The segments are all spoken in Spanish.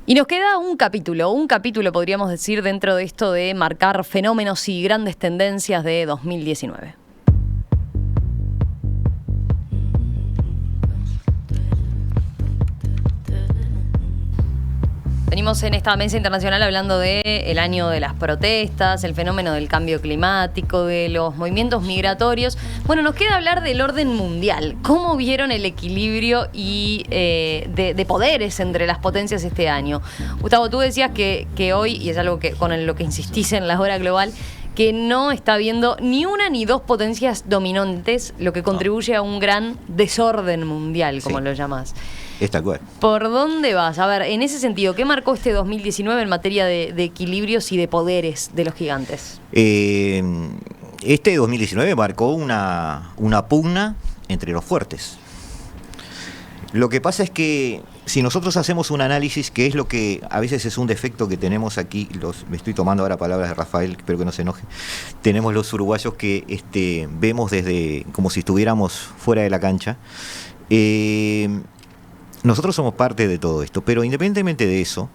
Y nos queda un capítulo podríamos decir dentro de esto de marcar fenómenos y grandes tendencias de 2019. Venimos en esta mesa internacional hablando del año de las protestas, el fenómeno del cambio climático, de los movimientos migratorios. Bueno, nos queda hablar del orden mundial. ¿Cómo vieron el equilibrio y de poderes entre las potencias este año? Gustavo, tú decías que hoy, y es algo que con lo que insistís en la hora global, que no está habiendo ni una ni dos potencias dominantes, lo que contribuye a un gran desorden mundial, como lo llamás. Está claro. ¿Por dónde vas? A ver, en ese sentido, ¿qué marcó este 2019 en materia de equilibrios y de poderes de los gigantes? Este 2019 marcó una pugna entre los fuertes. Lo que pasa es que si nosotros hacemos un análisis, que es lo que a veces es un defecto que tenemos aquí, me estoy tomando ahora palabras de Rafael, espero que no se enoje, tenemos los uruguayos que vemos desde como si estuviéramos fuera de la cancha. Nosotros somos parte de todo esto, pero independientemente de eso,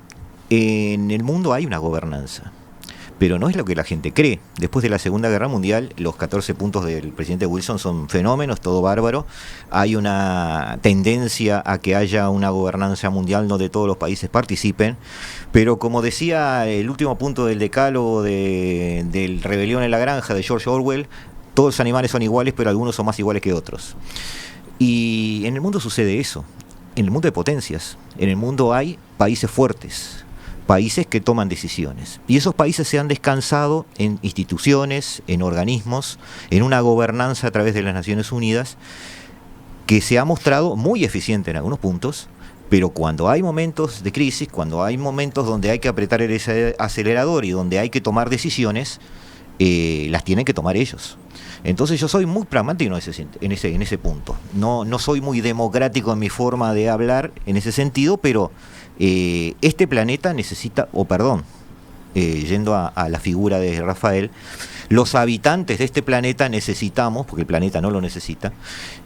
en el mundo hay una gobernanza, pero no es lo que la gente cree. Después de la Segunda Guerra Mundial, los 14 puntos del presidente Wilson son fenómenos, todo bárbaro. Hay una tendencia a que haya una gobernanza mundial donde todos los países participen, pero como decía el último punto del decálogo del Rebelión en la Granja de George Orwell, todos los animales son iguales, pero algunos son más iguales que otros. Y en el mundo sucede eso. En el mundo de potencias, en el mundo hay países fuertes, países que toman decisiones. Y esos países se han descansado en instituciones, en organismos, en una gobernanza a través de las Naciones Unidas, que se ha mostrado muy eficiente en algunos puntos, pero cuando hay momentos de crisis, cuando hay momentos donde hay que apretar el acelerador y donde hay que tomar decisiones, las tienen que tomar ellos. Entonces yo soy muy pragmático en ese punto. No soy muy democrático en mi forma de hablar en ese sentido, pero este planeta necesita, yendo a la figura de Rafael, los habitantes de este planeta necesitamos, porque el planeta no lo necesita,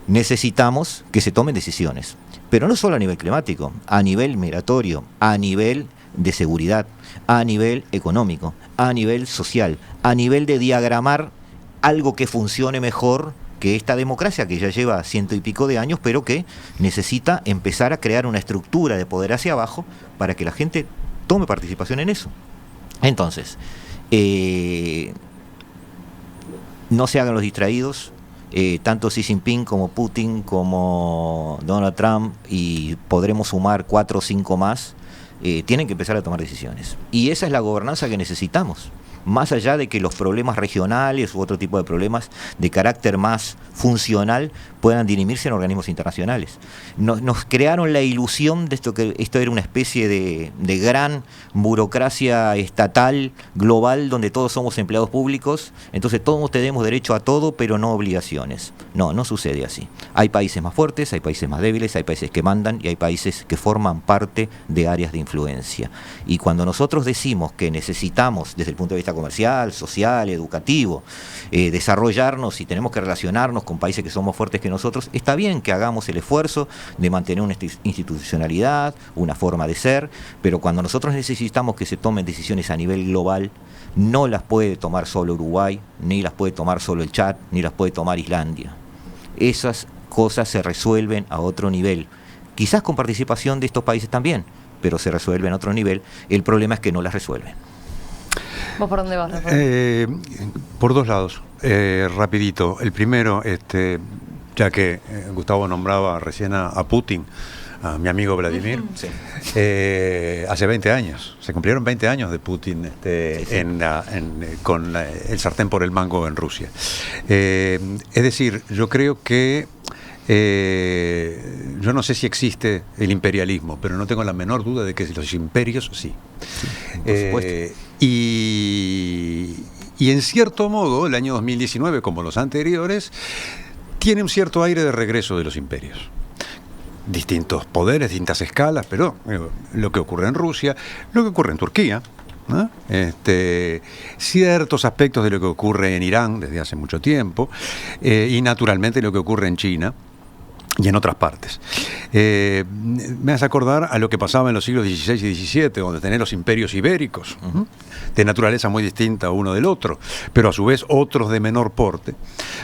necesitamos que se tomen decisiones. Pero no solo a nivel climático, a nivel migratorio, a nivel de seguridad, a nivel económico, a nivel social, a nivel de diagramar algo que funcione mejor que esta democracia que ya lleva 100 y pico de años, pero que necesita empezar a crear una estructura de poder hacia abajo para que la gente tome participación en eso. Entonces, no se hagan los distraídos, tanto Xi Jinping como Putin como Donald Trump, y podremos sumar 4 o 5 más, tienen que empezar a tomar decisiones. Y esa es la gobernanza que necesitamos. Más allá de que los problemas regionales u otro tipo de problemas de carácter más funcional puedan dirimirse en organismos internacionales. Nos crearon la ilusión de que esto era una especie de gran burocracia estatal, global, donde todos somos empleados públicos, entonces todos tenemos derecho a todo, pero no obligaciones. No sucede así. Hay países más fuertes, hay países más débiles, hay países que mandan y hay países que forman parte de áreas de influencia. Y cuando nosotros decimos que necesitamos, desde el punto de vista comercial, social, educativo, desarrollarnos y tenemos que relacionarnos con países que somos fuertes que nosotros, está bien que hagamos el esfuerzo de mantener una institucionalidad, una forma de ser, pero cuando nosotros necesitamos que se tomen decisiones a nivel global, no las puede tomar solo Uruguay, ni las puede tomar solo el Chad, ni las puede tomar Islandia. Esas cosas se resuelven a otro nivel, quizás con participación de estos países también, pero se resuelven a otro nivel. El problema es que no las resuelven. ¿Vos por dónde vas, Rafael? Por dos lados, rapidito. El primero, ya que Gustavo nombraba recién a Putin, a mi amigo Vladimir, sí. Hace 20 años, se cumplieron 20 años de Putin con el sartén por el mango en Rusia. Es decir, yo creo que yo no sé si existe el imperialismo, pero no tengo la menor duda de que los imperios sí. Por supuesto. Y en cierto modo, el año 2019, como los anteriores, tiene un cierto aire de regreso de los imperios. Distintos poderes, distintas escalas, pero lo que ocurre en Rusia, lo que ocurre en Turquía, ¿no? Ciertos aspectos de lo que ocurre en Irán desde hace mucho tiempo, y naturalmente lo que ocurre en China, y en otras partes. Me hace acordar a lo que pasaba en los siglos XVI y XVII, donde tenés los imperios ibéricos, de naturaleza muy distinta uno del otro, pero a su vez otros de menor porte.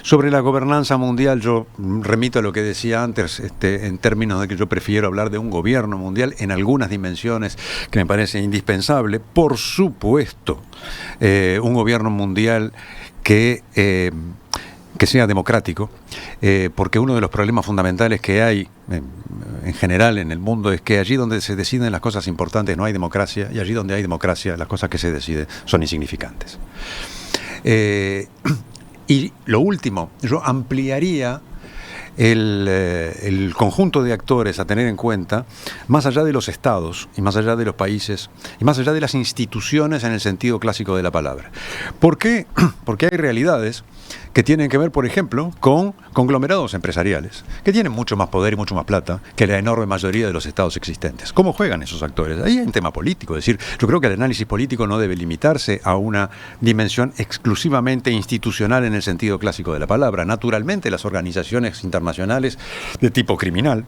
Sobre la gobernanza mundial, yo remito a lo que decía antes, en términos de que yo prefiero hablar de un gobierno mundial en algunas dimensiones que me parece indispensable. Por supuesto, un gobierno mundial que sea democrático, porque uno de los problemas fundamentales que hay en general en el mundo es que allí donde se deciden las cosas importantes no hay democracia, y allí donde hay democracia las cosas que se deciden son insignificantes. Y lo último, yo ampliaría el conjunto de actores a tener en cuenta, más allá de los estados y más allá de los países y más allá de las instituciones en el sentido clásico de la palabra. ¿Por qué? Porque hay realidades que tienen que ver, por ejemplo, con conglomerados empresariales, que tienen mucho más poder y mucho más plata que la enorme mayoría de los estados existentes. ¿Cómo juegan esos actores? Ahí hay un tema político, es decir, yo creo que el análisis político no debe limitarse a una dimensión exclusivamente institucional en el sentido clásico de la palabra. Naturalmente, las organizaciones internacionales de tipo criminal,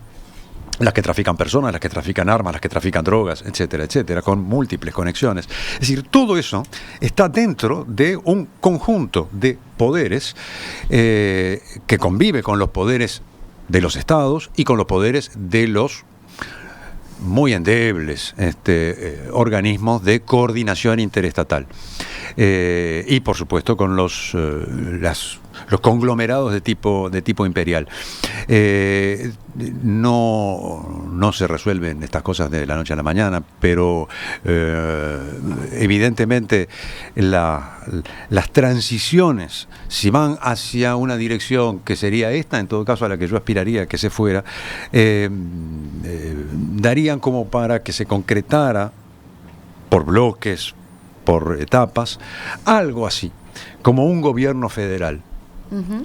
las que trafican personas, las que trafican armas, las que trafican drogas, etcétera, etcétera, con múltiples conexiones. Es decir, todo eso está dentro de un conjunto de poderes que convive con los poderes de los estados y con los poderes de los muy endebles organismos de coordinación interestatal. Y por supuesto con los conglomerados de tipo imperial. No se resuelven estas cosas de la noche a la mañana, pero evidentemente las transiciones, si van hacia una dirección que sería esta, en todo caso a la que yo aspiraría que se fuera, darían como para que se concretara por bloques, por etapas, algo así, como un gobierno federal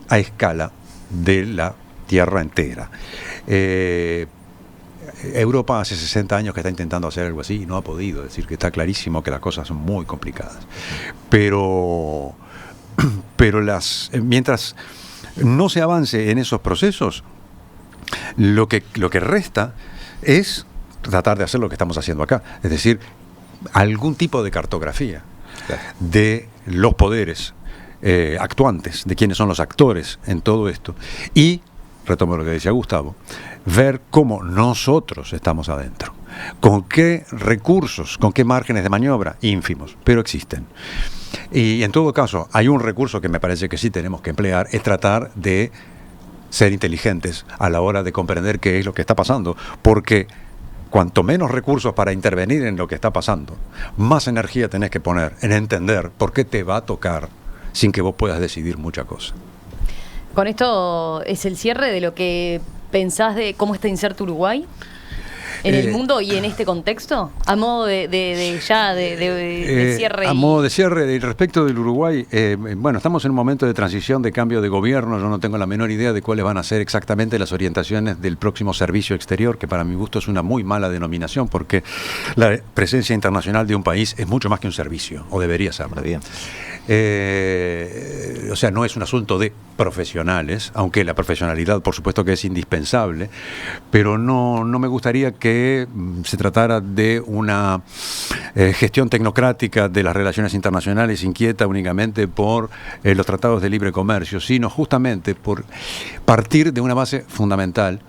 a escala de la tierra entera. Europa hace 60 años que está intentando hacer algo así y no ha podido, es decir, que está clarísimo que las cosas son muy complicadas. Pero mientras no se avance en esos procesos, lo que resta es tratar de hacer lo que estamos haciendo acá, es decir, algún tipo de cartografía de los poderes actuantes, de quiénes son los actores en todo esto, y, retomo lo que decía Gustavo, ver cómo nosotros estamos adentro, con qué recursos, con qué márgenes de maniobra, ínfimos, pero existen. Y en todo caso, hay un recurso que me parece que sí tenemos que emplear, es tratar de ser inteligentes a la hora de comprender qué es lo que está pasando, porque cuanto menos recursos para intervenir en lo que está pasando, más energía tenés que poner en entender por qué te va a tocar sin que vos puedas decidir mucha cosa. Con esto es el cierre de lo que pensás de cómo está inserto Uruguay en el mundo y en este contexto, a modo de cierre. A modo de cierre, y respecto del Uruguay, bueno, estamos en un momento de transición, de cambio de gobierno. Yo no tengo la menor idea de cuáles van a ser exactamente las orientaciones del próximo servicio exterior, que para mi gusto es una muy mala denominación, porque la presencia internacional de un país es mucho más que un servicio, o debería serlo. Bien. O sea, no es un asunto de profesionales, aunque la profesionalidad por supuesto que es indispensable, pero no me gustaría que se tratara de una gestión tecnocrática de las relaciones internacionales inquieta únicamente por los tratados de libre comercio, sino justamente por partir de una base fundamental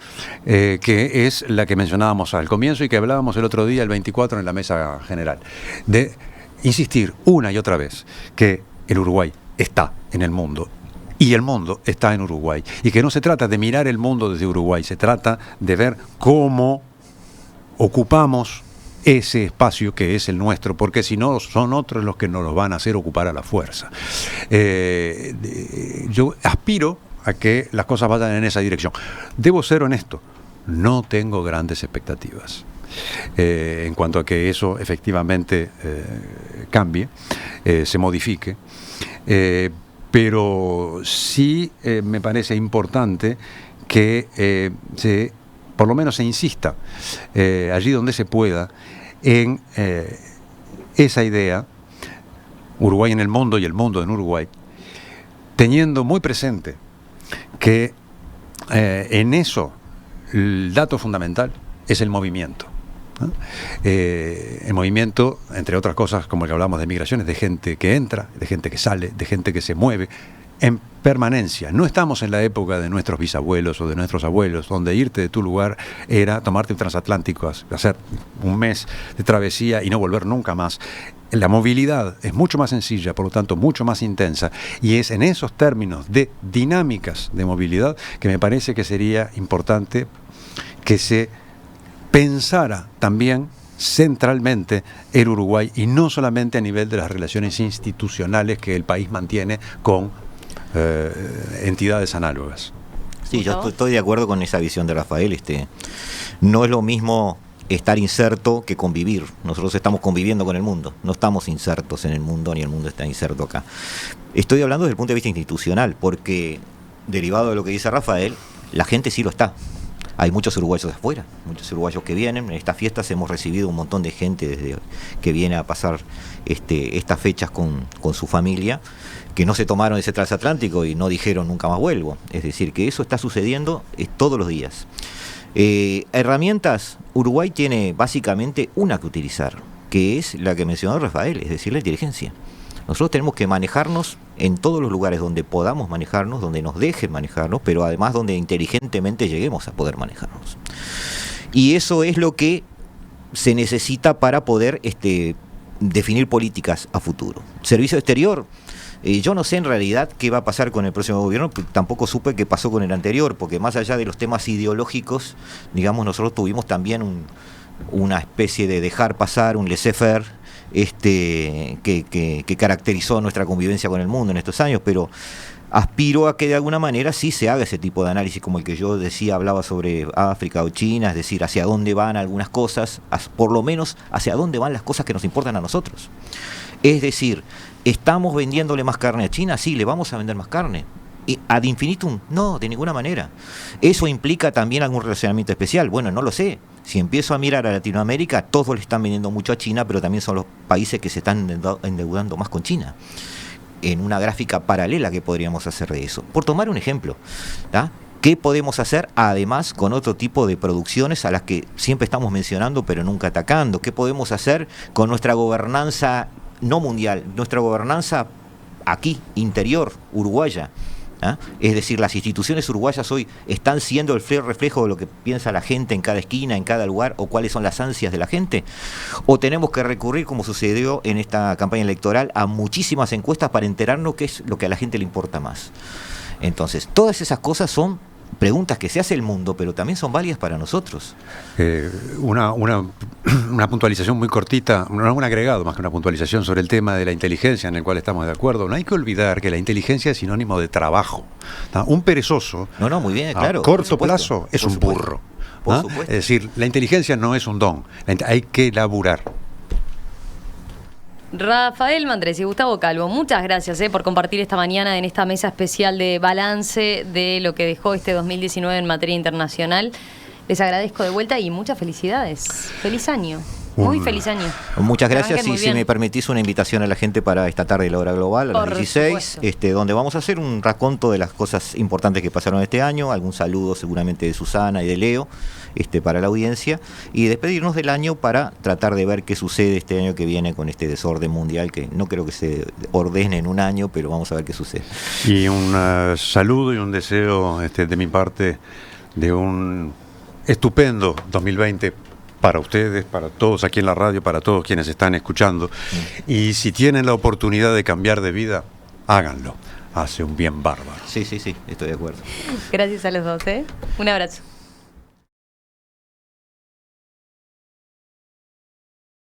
que es la que mencionábamos al comienzo y que hablábamos el otro día, el 24, en la mesa general, de insistir una y otra vez que el Uruguay está en el mundo y el mundo está en Uruguay, y que no se trata de mirar el mundo desde Uruguay, se trata de ver cómo ocupamos ese espacio que es el nuestro, porque si no son otros los que nos lo van a hacer ocupar a la fuerza. Yo aspiro a que las cosas vayan en esa dirección. Debo ser honesto, no tengo grandes expectativas en cuanto a que eso efectivamente cambie, se modifique, pero sí me parece importante que por lo menos se insista allí donde se pueda en esa idea, Uruguay en el mundo y el mundo en Uruguay, teniendo muy presente que en eso el dato fundamental es el movimiento, ¿no? El movimiento, entre otras cosas, como el que hablamos de migraciones, de gente que entra, de gente que sale, de gente que se mueve en permanencia. No estamos en la época de nuestros bisabuelos o de nuestros abuelos, donde irte de tu lugar era tomarte un transatlántico, hacer un mes de travesía y no volver nunca más. La movilidad es mucho más sencilla, por lo tanto mucho más intensa, y es en esos términos de dinámicas de movilidad que me parece que sería importante que se pensara también centralmente el Uruguay, y no solamente a nivel de las relaciones institucionales que el país mantiene con entidades análogas. Sí, yo estoy de acuerdo con esa visión de Rafael. No es lo mismo estar inserto que convivir. Nosotros estamos conviviendo con el mundo, no estamos insertos en el mundo, ni el mundo está inserto acá. Estoy hablando desde el punto de vista institucional, porque derivado de lo que dice Rafael, la gente sí lo está. Hay muchos uruguayos afuera, muchos uruguayos que vienen. En estas fiestas hemos recibido un montón de gente desde que viene a pasar estas fechas con su familia, que no se tomaron ese transatlántico y no dijeron nunca más vuelvo. Es decir, que eso está sucediendo todos los días. Herramientas, Uruguay tiene básicamente una que utilizar, que es la que mencionó Rafael, es decir, la inteligencia. Nosotros tenemos que manejarnos en todos los lugares donde podamos manejarnos, donde nos dejen manejarnos, pero además donde inteligentemente lleguemos a poder manejarnos. Y eso es lo que se necesita para poder definir políticas a futuro. Servicio exterior. Yo no sé en realidad qué va a pasar con el próximo gobierno, tampoco supe qué pasó con el anterior, porque más allá de los temas ideológicos, digamos, nosotros tuvimos también una especie de dejar pasar, un laissez-faire, que caracterizó nuestra convivencia con el mundo en estos años, pero aspiro a que de alguna manera sí se haga ese tipo de análisis como el que yo decía, hablaba sobre África o China, es decir, hacia dónde van algunas cosas, por lo menos hacia dónde van las cosas que nos importan a nosotros. Es decir, ¿estamos vendiéndole más carne a China? Sí, le vamos a vender más carne. ¿Y ad infinitum? No, de ninguna manera. ¿Eso implica también algún relacionamiento especial? Bueno, no lo sé. Si empiezo a mirar a Latinoamérica, todos le están vendiendo mucho a China, pero también son los países que se están endeudando más con China. En una gráfica paralela que podríamos hacer de eso. Por tomar un ejemplo, ¿tá? ¿Qué podemos hacer además con otro tipo de producciones a las que siempre estamos mencionando pero nunca atacando? ¿Qué podemos hacer con nuestra gobernanza no mundial, nuestra gobernanza aquí, interior, uruguaya? ¿Ah? Es decir, las instituciones uruguayas hoy están siendo el reflejo de lo que piensa la gente en cada esquina, en cada lugar, o cuáles son las ansias de la gente, o tenemos que recurrir, como sucedió en esta campaña electoral, a muchísimas encuestas para enterarnos qué es lo que a la gente le importa más. Entonces, todas esas cosas son preguntas que se hace el mundo, pero también son válidas para nosotros. Una puntualización muy cortita, un agregado más que una puntualización sobre el tema de la inteligencia, en el cual estamos de acuerdo. No hay que olvidar que la inteligencia es sinónimo de trabajo. ¿No? Un perezoso, muy bien, claro, a corto plazo, es un burro. Por ¿no? supuesto. Es decir, la inteligencia no es un don, hay que laburar. Rafael Mandresi y Gustavo Calvo, muchas gracias por compartir esta mañana en esta mesa especial de balance de lo que dejó este 2019 en materia internacional. Les agradezco de vuelta y muchas felicidades. Feliz año. Muy feliz año. Muchas gracias, y si me permitís una invitación a la gente para esta tarde de la hora global a las 16, donde vamos a hacer un raconto de las cosas importantes que pasaron este año, algún saludo seguramente de Susana y de Leo para la audiencia, y despedirnos del año para tratar de ver qué sucede este año que viene con este desorden mundial, que no creo que se ordene en un año, pero vamos a ver qué sucede. Y un saludo y un deseo de mi parte de un estupendo 2020 para ustedes, para todos aquí en la radio, para todos quienes están escuchando. Y si tienen la oportunidad de cambiar de vida, háganlo. Hace un bien bárbaro. Sí, estoy de acuerdo. Gracias a los dos. Un abrazo.